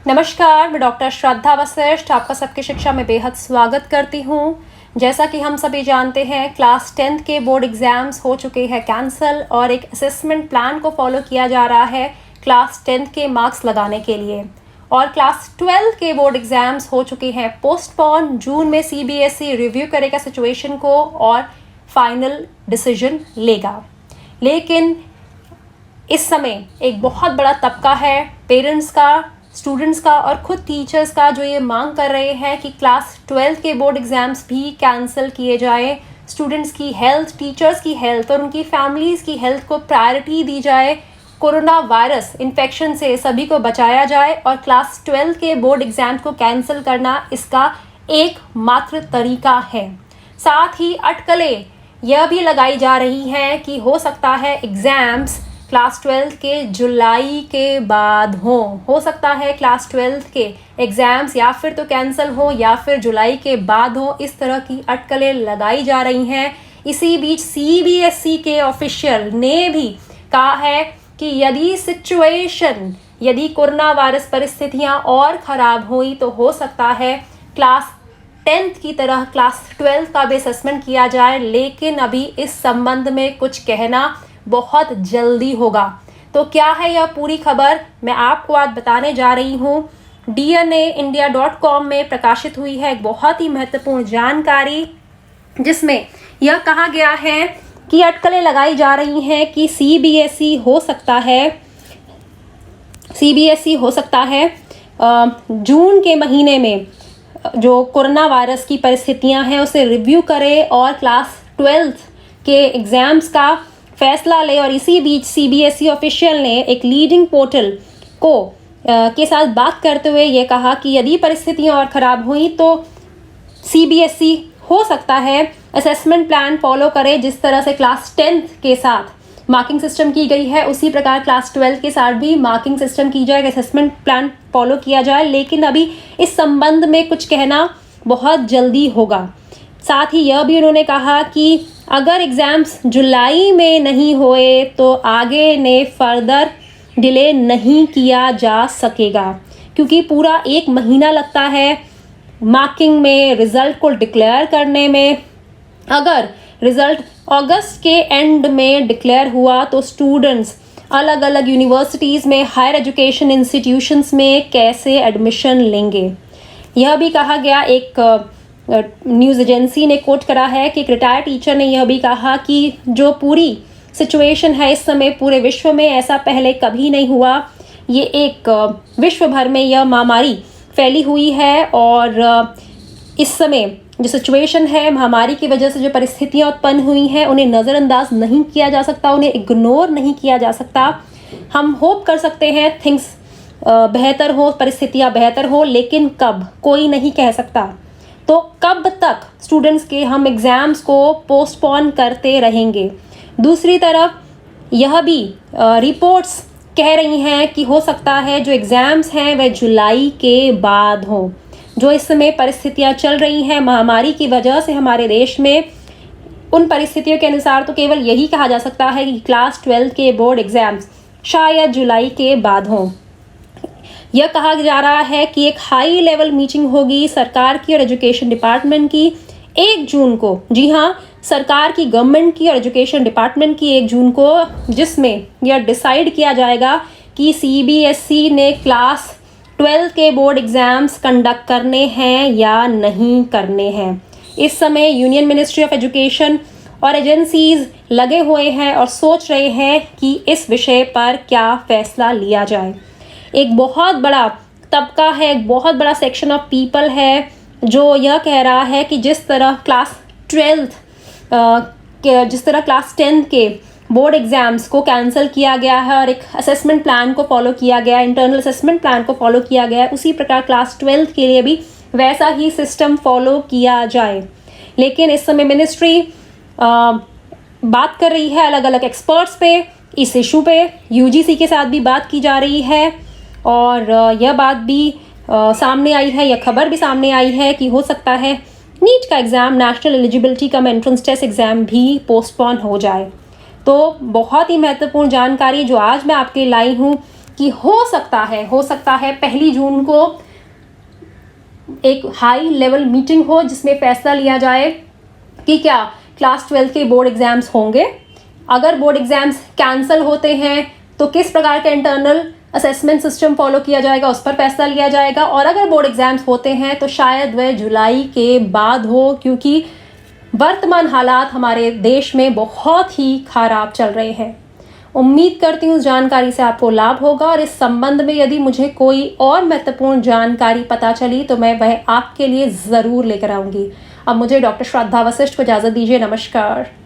नमस्कार, मैं डॉक्टर श्रद्धा वशिष्ठ आपका सबकी शिक्षा में बेहद स्वागत करती हूँ। जैसा कि हम सभी जानते हैं, क्लास 10th के बोर्ड एग्ज़ाम्स हो चुके हैं कैंसिल और एक असेसमेंट प्लान को फॉलो किया जा रहा है क्लास 10th के मार्क्स लगाने के लिए। और क्लास 12 के बोर्ड एग्ज़ाम्स हो चुके हैं पोस्टपोन। जून में CBSE रिव्यू करेगा सिचुएशन को और फाइनल डिसीजन लेगा। लेकिन इस समय एक बहुत बड़ा तबका है पेरेंट्स का, स्टूडेंट्स का और खुद टीचर्स का, जो ये मांग कर रहे हैं कि क्लास 12 के बोर्ड एग्ज़ाम्स भी कैंसिल किए जाए। स्टूडेंट्स की हेल्थ, टीचर्स की हेल्थ और उनकी फैमिलीज़ की हेल्थ को प्रायोरिटी दी जाए। कोरोना वायरस इन्फेक्शन से सभी को बचाया जाए और क्लास 12 के बोर्ड एग्ज़ाम को कैंसिल करना इसका एकमात्र तरीका है। साथ ही अटकलें यह भी लगाई जा रही हैं कि हो सकता है एग्ज़ाम्स क्लास 12 के जुलाई के बाद हो सकता है क्लास 12 के एग्ज़ाम्स या फिर तो कैंसिल हो या फिर जुलाई के बाद हो। इस तरह की अटकलें लगाई जा रही हैं। इसी बीच CBSE के ऑफिशियल ने भी कहा है कि यदि कोरोना वायरस परिस्थितियां और ख़राब हुई तो हो सकता है क्लास 10th की तरह क्लास 12 का भी असेसमेंट किया जाए। लेकिन अभी इस संबंध में कुछ कहना बहुत जल्दी होगा। तो क्या है यह पूरी खबर, मैं आपको आज बताने जा रही हूँ। DNAindia.com में प्रकाशित हुई है एक बहुत ही महत्वपूर्ण जानकारी, जिसमें यह कहा गया है कि अटकलें लगाई जा रही हैं कि CBSE हो सकता है जून के महीने में जो कोरोना वायरस की परिस्थितियां हैं उसे रिव्यू करे और क्लास 12th के एग्ज़ाम्स का फैसला ले। और इसी बीच CBSE ऑफिशियल ने एक लीडिंग पोर्टल के साथ बात करते हुए ये कहा कि यदि परिस्थितियां और ख़राब हुई तो CBSE हो सकता है असेसमेंट प्लान फॉलो करे। जिस तरह से क्लास 10th के साथ मार्किंग सिस्टम की गई है उसी प्रकार क्लास 12 के साथ भी मार्किंग सिस्टम की जाए, असेसमेंट प्लान फॉलो किया जाए। लेकिन अभी इस संबंध में कुछ कहना बहुत जल्दी होगा। साथ ही यह भी उन्होंने कहा कि अगर एग्ज़ाम्स जुलाई में नहीं हुए तो आगे ने फर्दर डिले नहीं किया जा सकेगा, क्योंकि पूरा 1 महीना लगता है मार्किंग में, रिज़ल्ट को डिक्लेयर करने में। अगर रिज़ल्ट अगस्त के एंड में डिक्लेयर हुआ तो स्टूडेंट्स अलग अलग यूनिवर्सिटीज़ में, हायर एजुकेशन इंस्टीट्यूशंस में कैसे एडमिशन लेंगे। यह भी कहा गया, एक न्यूज़ एजेंसी ने कोट करा है कि एक रिटायर्ड टीचर ने यह भी कहा कि जो पूरी सिचुएशन है इस समय पूरे विश्व में, ऐसा पहले कभी नहीं हुआ। ये एक विश्व भर में यह महामारी फैली हुई है और इस समय जो सिचुएशन है, महामारी की वजह से जो परिस्थितियां उत्पन्न हुई हैं उन्हें नज़रअंदाज नहीं किया जा सकता, उन्हें इग्नोर नहीं किया जा सकता। हम होप कर सकते हैं थिंग्स बेहतर हो, परिस्थितियां बेहतर हो, लेकिन कब कोई नहीं कह सकता। तो कब तक स्टूडेंट्स के हम एग्ज़ाम्स को पोस्टपोन करते रहेंगे। दूसरी तरफ यह भी रिपोर्ट्स कह रही हैं कि हो सकता है जो एग्ज़ाम्स हैं वह जुलाई के बाद हों। जो इस समय परिस्थितियां चल रही हैं महामारी की वजह से हमारे देश में, उन परिस्थितियों के अनुसार तो केवल यही कहा जा सकता है कि क्लास 12 के बोर्ड एग्ज़ाम्स शायद जुलाई के बाद हों। यह कहा जा रहा है कि एक हाई लेवल मीटिंग होगी सरकार की और एजुकेशन डिपार्टमेंट की 1 जून को। जी हाँ, सरकार की, गवर्नमेंट की और एजुकेशन डिपार्टमेंट की 1 जून को, जिसमें यह डिसाइड किया जाएगा कि CBSE ने क्लास 12 के बोर्ड एग्ज़ाम्स कंडक्ट करने हैं या नहीं करने हैं। इस समय यूनियन मिनिस्ट्री ऑफ एजुकेशन और एजेंसीज लगे हुए हैं और सोच रहे हैं कि इस विषय पर क्या फैसला लिया जाए। एक बहुत बड़ा तबका है, एक बहुत बड़ा सेक्शन ऑफ पीपल है जो यह कह रहा है कि जिस तरह क्लास 10th के बोर्ड एग्ज़ाम्स को कैंसिल किया गया है और एक असेसमेंट प्लान को फॉलो किया गया, इंटरनल असेसमेंट प्लान को फॉलो किया गया है, उसी प्रकार क्लास 12 के लिए भी वैसा ही सिस्टम फॉलो किया जाए। लेकिन इस समय मिनिस्ट्री बात कर रही है अलग अलग एक्सपर्ट्स पे, इस इशू पे UGC के साथ भी बात की जा रही है और यह बात भी सामने आई है, यह खबर भी सामने आई है कि हो सकता है नीट का exam, national eligibility cum entrance test exam भी पोस्टपोन हो जाए। तो बहुत ही महत्वपूर्ण जानकारी जो आज मैं आपके लाई हूँ कि हो सकता है 1 जून को एक हाई लेवल मीटिंग हो जिसमें फैसला लिया जाए कि क्या क्लास 12 के बोर्ड एग्जाम्स होंगे। अगर बोर्ड एग्जाम्स कैंसिल होते हैं तो किस प्रकार का इंटरनल असेसमेंट सिस्टम फॉलो किया जाएगा, उस पर फैसला लिया जाएगा। और अगर बोर्ड एग्जाम्स होते हैं तो शायद वह जुलाई के बाद हो, क्योंकि वर्तमान हालात हमारे देश में बहुत ही खराब चल रहे हैं। उम्मीद करती हूँ इस जानकारी से आपको लाभ होगा, और इस संबंध में यदि मुझे कोई और महत्वपूर्ण जानकारी पता चली तो मैं वह आपके लिए ज़रूर लेकर आऊँगी। अब मुझे डॉक्टर श्रद्धा वशिष्ठ को इजाज़त दीजिए। नमस्कार।